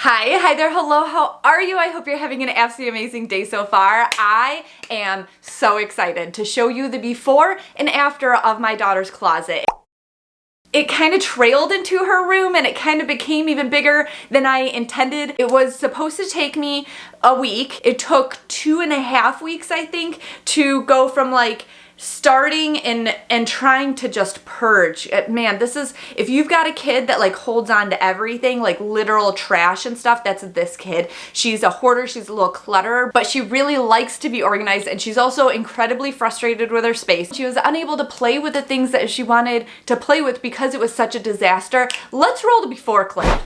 Hi there, hello, how are you? I hope you're having an absolutely amazing day so far. I am so excited to show you the before and after of my daughter's closet. It kind of trailed into her room and it kind of became even bigger than I intended. It was supposed to take me a week. It took 2.5 weeks, I think, to go from like starting and trying to just purge. Man, this is, if you've got a kid that like holds on to everything, like literal trash and stuff, that's this kid. She's a hoarder, she's a little clutterer, but she really likes to be organized, and she's also incredibly frustrated with her space. She was unable to play with the things that she wanted to play with because it was such a disaster. Let's roll the before clip.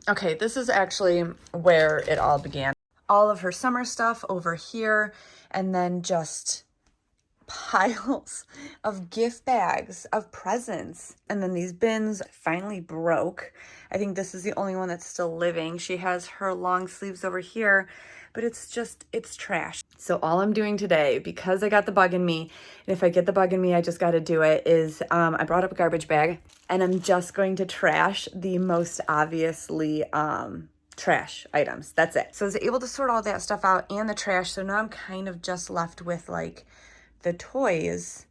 Okay, this is actually where it all began. All of her summer stuff over here, and then just piles of gift bags of presents, and then these bins finally broke. I think this is the only one that's still living. She has her long sleeves over here, but it's trash. So all I'm doing today, because I got the bug in me, and if I get the bug in me I just got to do it, is I brought up a garbage bag and I'm just going to trash the most obviously trash items. That's it. So I was able to sort all that stuff out and the trash, so now I'm kind of just left with like the toys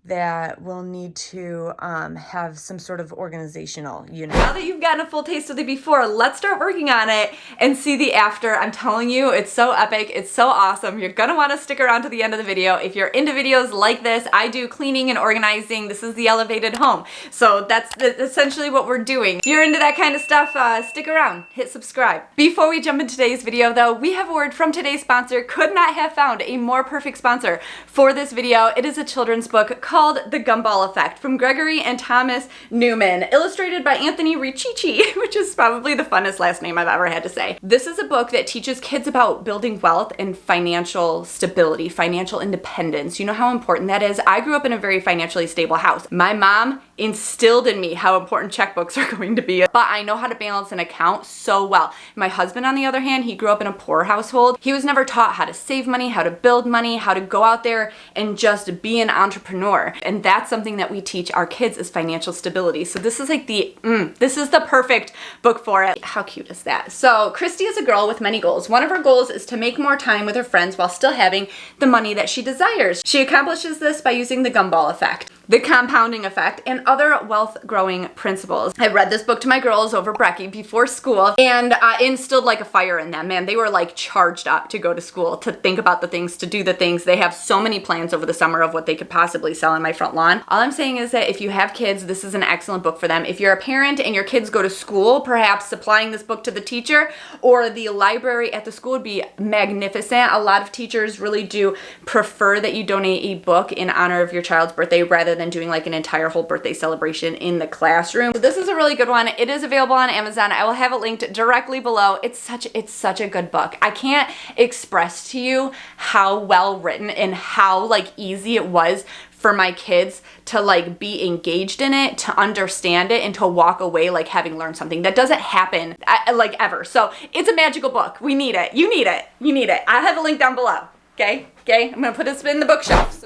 that will need to have some sort of organizational unit. Now that you've gotten a full taste of the before, let's start working on it and see the after. I'm telling you, it's so epic, it's so awesome. You're gonna wanna stick around to the end of the video. If you're into videos like this, I do cleaning and organizing. This is the elevated home. So that's essentially what we're doing. If you're into that kind of stuff, stick around, hit subscribe. Before we jump into today's video though, we have a word from today's sponsor. Could not have found a more perfect sponsor for this video. It is a children's book called The Gumball Effect from Gregory and Thomas Newman, illustrated by Anthony Riccici, which is probably the funnest last name I've ever had to say. This is a book that teaches kids about building wealth and financial stability, financial independence. You know how important that is? I grew up in a very financially stable house. My mom instilled in me how important checkbooks are going to be, but I know how to balance an account so well. My husband, on the other hand, he grew up in a poor household. He was never taught how to save money, how to build money, how to go out there and just be an entrepreneur. And that's something that we teach our kids, is financial stability. So this is like this is the perfect book for it. How cute is that? So Chrissy is a girl with many goals. One of her goals is to make more time with her friends while still having the money that she desires. She accomplishes this by using the gumball effect, the compounding effect, and other wealth growing principles. I read this book to my girls over brekkie before school, and instilled like a fire in them. Man, they were like charged up to go to school, to think about the things, to do the things. They have so many plans over the summer of what they could possibly sell on my front lawn. All I'm saying is that if you have kids, this is an excellent book for them. If you're a parent and your kids go to school, perhaps supplying this book to the teacher or the library at the school would be magnificent. A lot of teachers really do prefer that you donate a book in honor of your child's birthday rather than doing like an entire whole birthday celebration in the classroom. So this is a really good one. It is available on Amazon. I will have it linked directly below. It's such a good book. I can't express to you how well written and how like easy it was for my kids to like be engaged in it, to understand it, and to walk away like having learned something. That doesn't happen like ever. So it's a magical book. We need it. You need it. You need it. I have a link down below. Okay? I'm gonna put this in the bookshelf.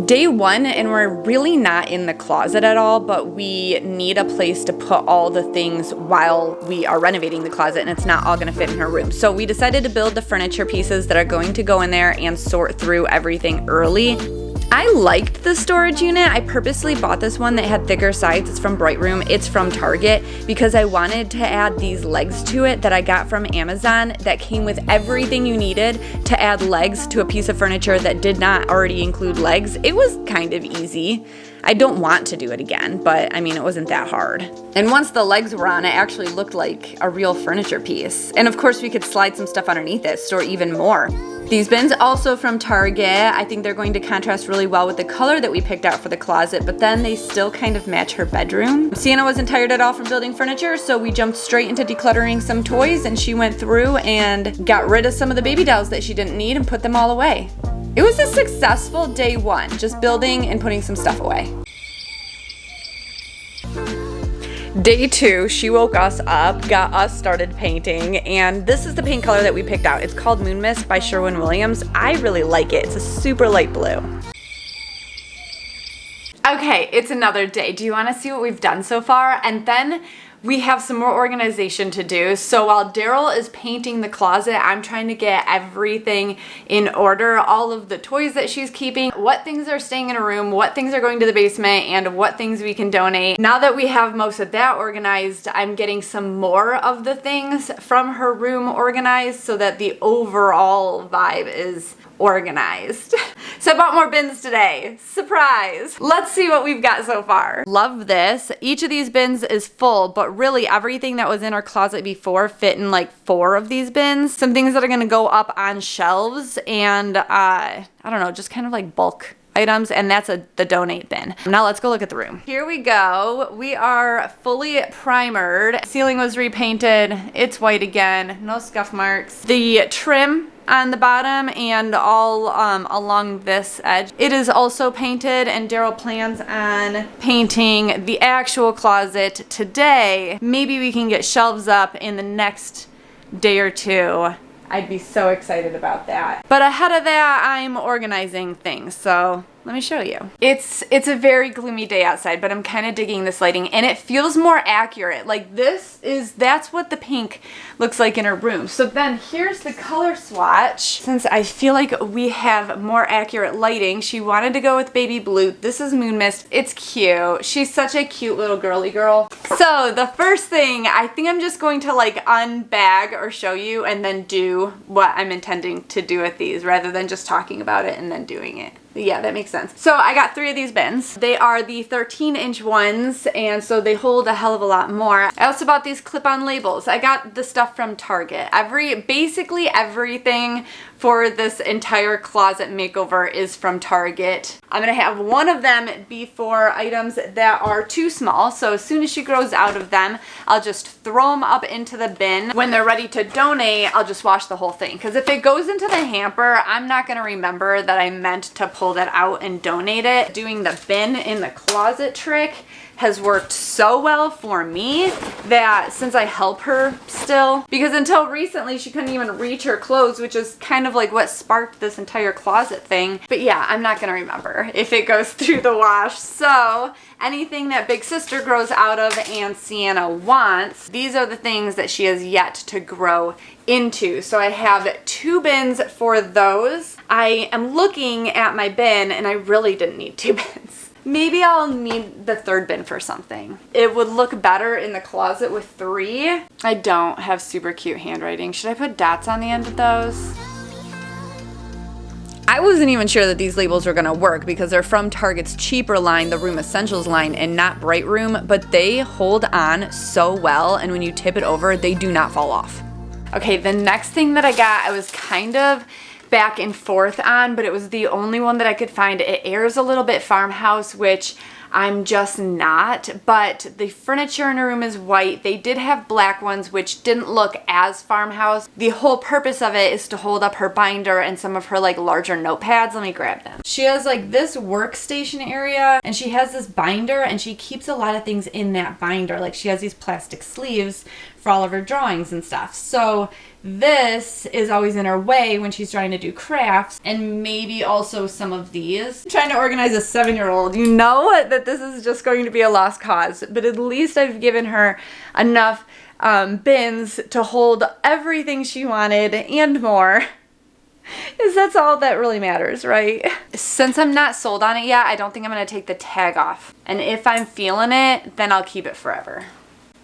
Day one, and we're really not in the closet at all, but we need a place to put all the things while we are renovating the closet, and it's not all gonna fit in her room. So we decided to build the furniture pieces that are going to go in there and sort through everything early. I liked the storage unit. I purposely bought this one that had thicker sides. It's from Bright Room. It's from Target because I wanted to add these legs to it that I got from Amazon that came with everything you needed to add legs to a piece of furniture that did not already include legs. It was kind of easy. I don't want to do it again, but I mean, it wasn't that hard. And once the legs were on, it actually looked like a real furniture piece. And of course, we could slide some stuff underneath it, store even more. These bins also from Target. I think they're going to contrast really well with the color that we picked out for the closet, but then they still kind of match her bedroom. Sienna wasn't tired at all from building furniture, so we jumped straight into decluttering some toys, and she went through and got rid of some of the baby dolls that she didn't need and put them all away. It was a successful day one, just building and putting some stuff away. Day two, she woke us up, got us started painting, and this is the paint color that we picked out. It's called Moon Mist by Sherwin-Williams. I really like it. It's a super light blue. Okay, it's another day. Do you want to see what we've done so far? And then we have some more organization to do. So while Daryl is painting the closet, I'm trying to get everything in order, all of the toys that she's keeping, what things are staying in a room, what things are going to the basement, and what things we can donate. Now that we have most of that organized, I'm getting some more of the things from her room organized so that the overall vibe is organized. So I bought more bins today. Surprise! Let's see what we've got so far. Love this. Each of these bins is full, but really everything that was in our closet before fit in like 4 of these bins. Some things that are gonna go up on shelves and I don't know, just kind of like bulk items, and that's the donate bin. Now let's go look at the room. Here we go. We are fully primered. Ceiling was repainted. It's white again. No scuff marks. The trim on the bottom and all along this edge, it is also painted, and Daryl plans on painting the actual closet today. Maybe we can get shelves up in the next day or 2. I'd be so excited about that. But ahead of that, I'm organizing things, so let me show you. It's a very gloomy day outside, but I'm kind of digging this lighting, and it feels more accurate. Like that's what the pink looks like in her room. So then here's the color swatch. Since I feel like we have more accurate lighting, she wanted to go with baby blue. This is Moon Mist. It's cute. She's such a cute little girly girl. So the first thing, I think I'm just going to like unbag or show you and then do what I'm intending to do with these rather than just talking about it and then doing it. Yeah, that makes sense. So I got 3 of these bins. They are the 13-inch ones, and so they hold a hell of a lot more. I also bought these clip-on labels. I got the stuff from Target. Basically everything for this entire closet makeover is from Target. I'm gonna have one of them be for items that are too small, so as soon as she grows out of them, I'll just throw them up into the bin. When they're ready to donate, I'll just wash the whole thing, because if it goes into the hamper, I'm not gonna remember that I meant to pull that out and donate it. Doing the bin in the closet trick has worked so well for me that since I help her still, because until recently she couldn't even reach her clothes, which is kind of like what sparked this entire closet thing. But yeah, I'm not gonna remember if it goes through the wash. So anything that big sister grows out of and Sienna wants, these are the things that she has yet to grow into. So I have 2 bins for those. I am looking at my bin and I really didn't need 2 bins. Maybe I'll need the 3rd bin for something. It would look better in the closet with 3. I don't have super cute handwriting. Should I put dots on the end of those? I wasn't even sure that these labels were gonna work because they're from Target's cheaper line, the Room Essentials line, and not Bright Room, but they hold on so well, and when you tip it over, they do not fall off. Okay, the next thing that I got, I was kind of back and forth on, but it was the only one that I could find. It airs a little bit farmhouse, which I'm just not, but the furniture in her room is white. They did have black ones, which didn't look as farmhouse. The whole purpose of it is to hold up her binder and some of her like larger notepads. Let me grab them. She has like this workstation area, and she has this binder, and she keeps a lot of things in that binder. Like she has these plastic sleeves for all of her drawings and stuff. So this is always in her way when she's trying to do crafts, and maybe also some of these. I'm trying to organize a 7-year-old. You know that this is just going to be a lost cause, but at least I've given her enough bins to hold everything she wanted and more. Is that's all that really matters, right? Since I'm not sold on it yet, I don't think I'm gonna take the tag off. And if I'm feeling it, then I'll keep it forever.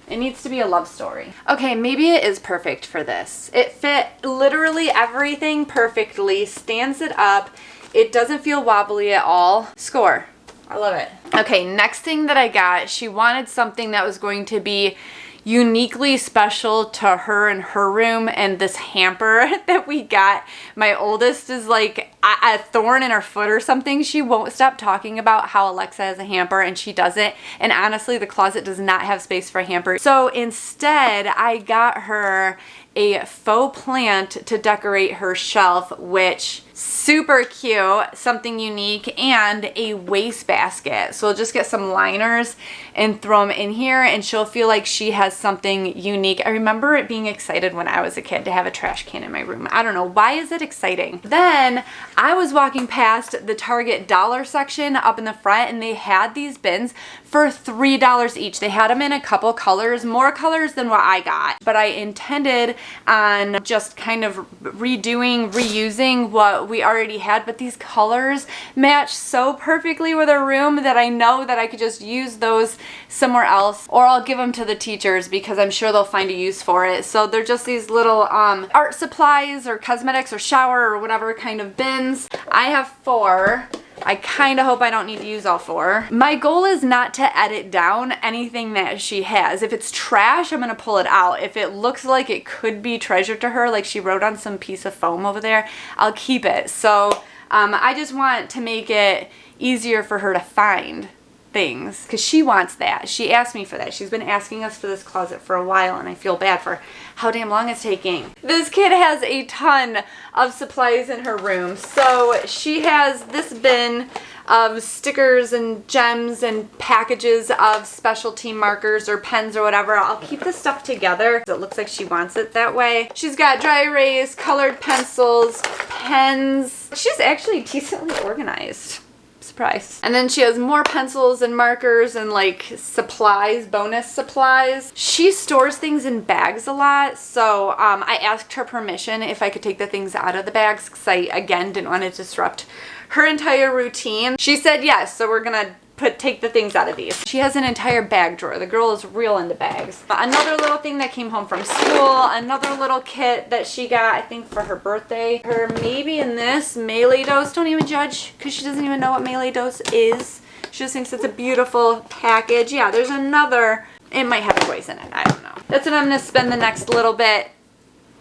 It needs to be a love story. Okay, maybe it is perfect for this. It fit literally everything perfectly, stands it up. It doesn't feel wobbly at all. Score. I love it. Okay, next thing that I got, she wanted something that was going to be uniquely special to her and her room, and this hamper that we got, my oldest is like a thorn in her foot or something. She won't stop talking about how Alexa has a hamper, and she doesn't, and honestly the closet does not have space for a hamper. So instead I got her a faux plant to decorate her shelf, which super cute, something unique, and a wastebasket. So we'll just get some liners and throw them in here, and she'll feel like she has something unique. I remember it being excited when I was a kid to have a trash can in my room. I don't know, why is it exciting? Then I was walking past the Target dollar section up in the front, and they had these bins for $3 each. They had them in a couple colors, more colors than what I got, but I intended on just kind of reusing what we already had, but these colors match so perfectly with our room that I know that I could just use those somewhere else, or I'll give them to the teachers because I'm sure they'll find a use for it. So they're just these little art supplies or cosmetics or shower or whatever kind of bins. I have 4. I kind of hope I don't need to use all 4. My goal is not to edit down anything that she has. If it's trash, I'm going to pull it out. If it looks like it could be treasure to her, like she wrote on some piece of foam over there, I'll keep it. So I just want to make it easier for her to find things because she wants that. She asked me for that. She's been asking us for this closet for a while, and I feel bad for how damn long it's taking. This kid has a ton of supplies in her room. So she has this bin of stickers and gems and packages of specialty markers or pens or whatever. I'll keep this stuff together. It looks like she wants it that way. She's got dry erase, colored pencils, pens. She's actually decently organized. Surprise. And then she has more pencils and markers and like supplies, bonus supplies. She stores things in bags a lot, so I asked her permission if I could take the things out of the bags because I, again, didn't want to disrupt her entire routine. She said yes, so we're gonna take the things out of these. She has an entire bag drawer. The girl is real into bags. Another little thing that came home from school, another little kit that she got, I think for her birthday. Her maybe in this melee dose. Don't even judge because she doesn't even know what melee dose is. She just thinks it's a beautiful package. Yeah, there's another. It might have toys in it. I don't know. That's what I'm gonna spend the next little bit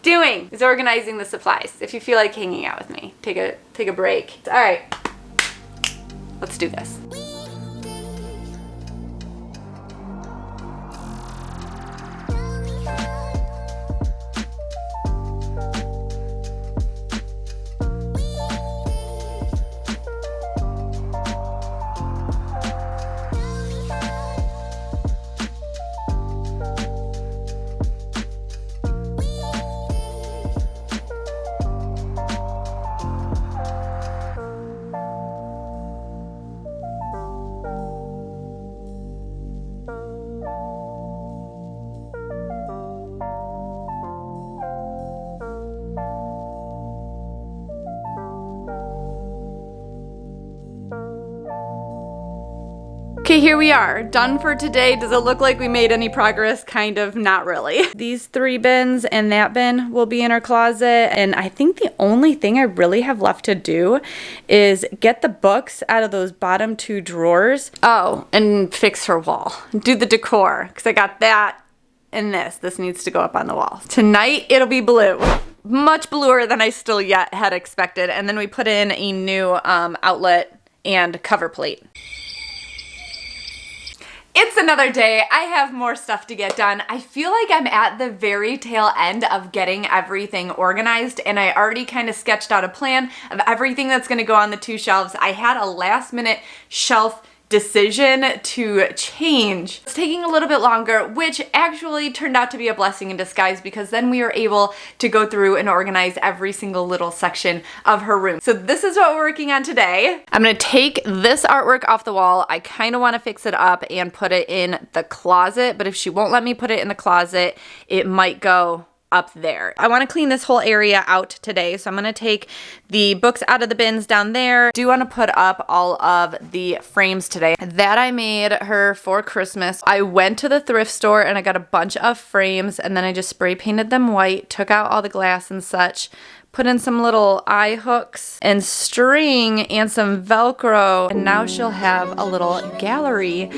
doing, is organizing the supplies. If you feel like hanging out with me, take a break. All right, let's do this. Okay, here we are, done for today. Does it look like we made any progress? Kind of, not really. These 3 bins and that bin will be in our closet, and I think the only thing I really have left to do is get the books out of those bottom 2 drawers. Oh, and fix her wall. Do the decor, because I got that and this. This needs to go up on the wall. Tonight, it'll be blue. Much bluer than I still yet had expected, and then we put in a new outlet and cover plate. It's another day. I have more stuff to get done. I feel like I'm at the very tail end of getting everything organized, and I already kind of sketched out a plan of everything that's gonna go on the 2 shelves. I had a last minute shelf decision to change. It's taking a little bit longer, which actually turned out to be a blessing in disguise because then we were able to go through and organize every single little section of her room. So this is what we're working on today. I'm gonna take this artwork off the wall. I kind of want to fix it up and put it in the closet, but if she won't let me put it in the closet, it might go up there. I want to clean this whole area out today, so I'm going to take the books out of the bins down there. Do want to put up all of the frames today that I made her for Christmas. I went to the thrift store and I got a bunch of frames, and then I just spray painted them white, took out all the glass and such, put in some little eye hooks and string and some Velcro, and now she'll have a little gallery.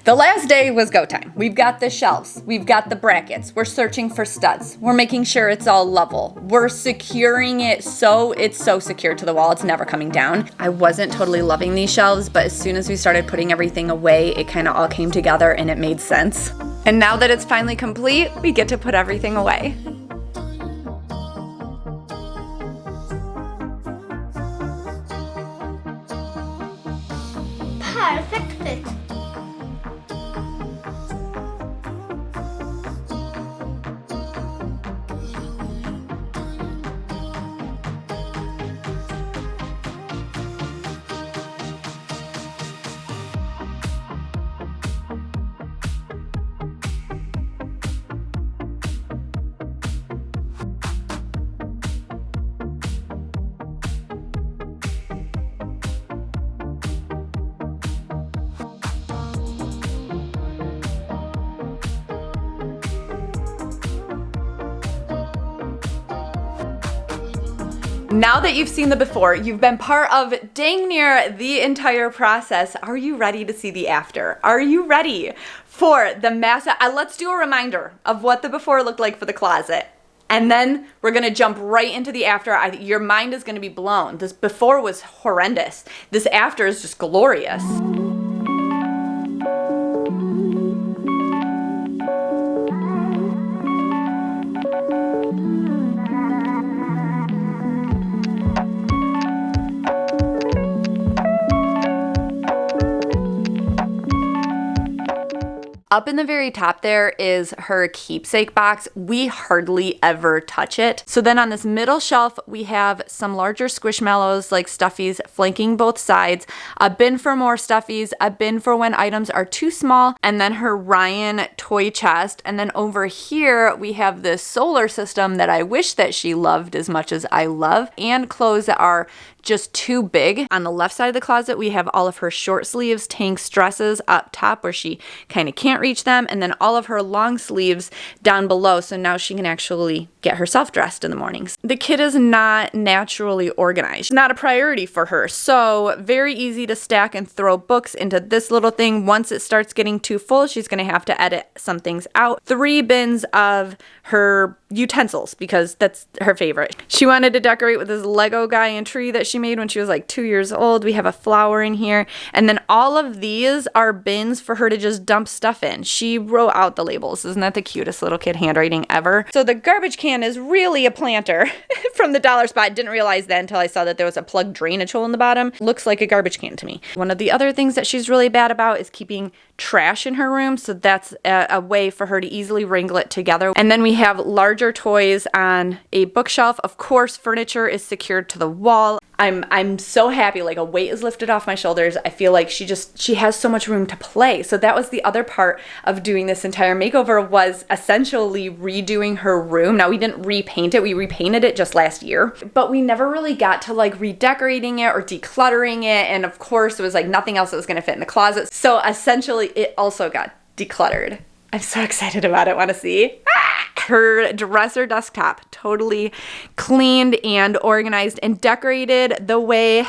The last day was go time. We've got the shelves. We've got the brackets. We're searching for studs. We're making sure it's all level. We're securing it so it's so secure to the wall. It's never coming down. I wasn't totally loving these shelves, but as soon as we started putting everything away, it kind of all came together and it made sense. And now that it's finally complete, we get to put everything away. Perfect fit. Now that you've seen the before, you've been part of dang near the entire process. Are you ready to see the after? Are you ready for the massive? Let's do a reminder of what the before looked like for the closet. And then we're gonna jump right into the after. Your mind is gonna be blown. This before was horrendous. This after is just glorious. Up in the very top there is her keepsake box. We hardly ever touch it. So then on this middle shelf, we have some larger Squishmallows like stuffies flanking both sides, a bin for more stuffies, a bin for when items are too small, and then her Ryan toy chest. And then over here, we have this solar system that I wish that she loved as much as I love, and clothes that are just too big. On the left side of the closet, we have all of her short sleeves, tanks, dresses up top where she kind of can't reach them, and then all of her long sleeves down below, so now she can actually get herself dressed in the mornings. The kid is not naturally organized, not a priority for her, so very easy to stack and throw books into this little thing. Once it starts getting too full, she's gonna have to edit some things out. 3 bins of her utensils because that's her favorite. She wanted to decorate with this Lego guy and tree that she made when she was like 2 years old. We have a flower in here, and then all of these are bins for her to just dump stuff in. She wrote out the labels. Isn't that the cutest little kid handwriting ever? So the garbage can is really a planter from the dollar spot. Didn't realize that until I saw that there was a plug drainage hole in the bottom. Looks like a garbage can to me. One of the other things that she's really bad about is keeping trash in her room, so that's a way for her to easily wrangle it together. And then we have larger toys on a bookshelf. Of course, furniture is secured to the wall. I'm so happy, like a weight is lifted off my shoulders. I feel like she has so much room to play. So that was the other part of doing this entire makeover, was essentially redoing her room. Now we didn't repaint it, we repainted it just last year, but we never really got to like redecorating it or decluttering it. And of course it was like nothing else that was gonna fit in the closet. So essentially it also got decluttered. I'm so excited about it, wanna see? Her dresser desktop, totally cleaned and organized and decorated the way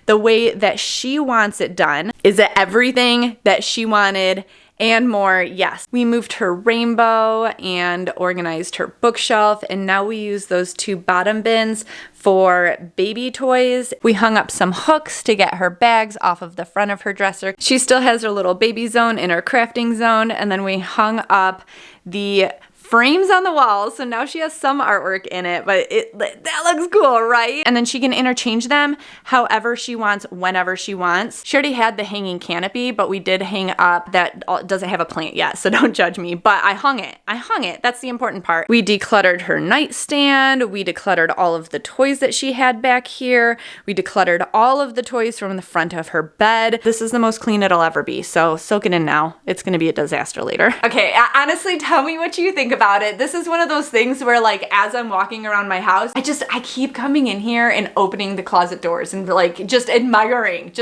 that she wants it done. Is it everything that she wanted and more? Yes. We moved her rainbow and organized her bookshelf, and now we use those 2 bottom bins for baby toys. We hung up some hooks to get her bags off of the front of her dresser. She still has her little baby zone and her crafting zone, and then we hung up the frames on the walls, so now she has some artwork in it, but that looks cool, right? And then she can interchange them however she wants, whenever she wants. She already had the hanging canopy, but we did hang up that doesn't have a plant yet, so don't judge me, but I hung it. That's the important part. We decluttered her nightstand. We decluttered all of the toys that she had back here. We decluttered all of the toys from the front of her bed. This is the most clean it'll ever be, so soak it in now. It's gonna be a disaster later. Okay, honestly, tell me what you think about it. This is one of those things where like as I'm walking around my house, I keep coming in here and opening the closet doors and like just admiring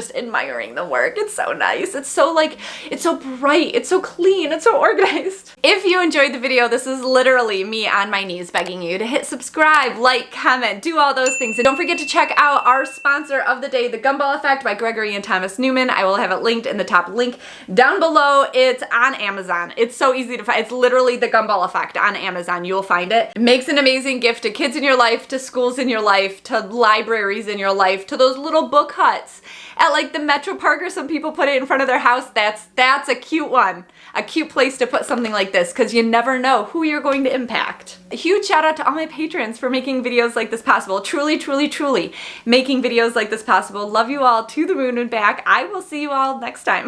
the work. It's so nice. It's so like, it's so bright. It's so clean. It's so organized. If you enjoyed the video, this is literally me on my knees begging you to hit subscribe, like, comment, do all those things. And don't forget to check out our sponsor of the day, The Gumball Effect by Gregory and Thomas Newman. I will have it linked in the top link down below. It's on Amazon. It's so easy to find. It's literally The Gumball Effect on Amazon. You will find it. It makes an amazing gift to kids in your life, to schools in your life, to libraries in your life, to those little book huts at like the Metro Park, or some people put it in front of their house. That's a cute one. A cute place to put something like this, because you never know who you're going to impact. A huge shout out to all my patrons for making videos like this possible. Truly, truly, truly making videos like this possible. Love you all to the moon and back. I will see you all next time.